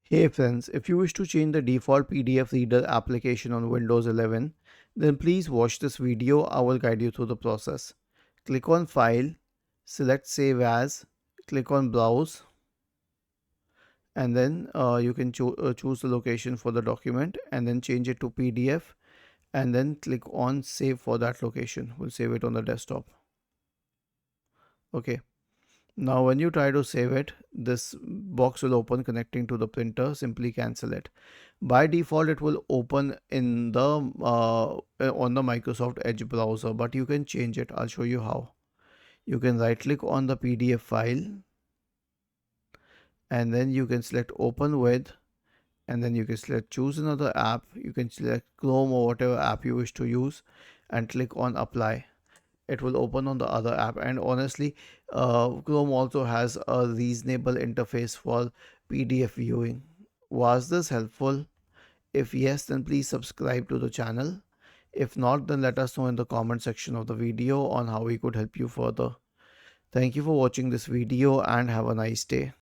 Hey friends, if you wish to change the default PDF reader application on Windows 11, then please watch this video. I will guide you through the process. Click on File, select Save As, click on Browse, and then you can choose the location for the document and then change it to PDF, and then click on Save for that location. We'll save it on the desktop. Okay. Now, when you try to save it, this box will open connecting to the printer. Simply cancel it. By default, it will open in the on the Microsoft Edge browser, but you can change it. I'll show you how. You can right click on the PDF file and then you can select open with, and then you can select choose another app. You can select Chrome or whatever app you wish to use and click on apply. It will open on the other app, and honestly, Chrome also has a reasonable interface for PDF viewing. Was this helpful? If yes, then please subscribe to the channel. If not, then let us know in the comment section of the video on how we could help you further. Thank you for watching this video and have a nice day.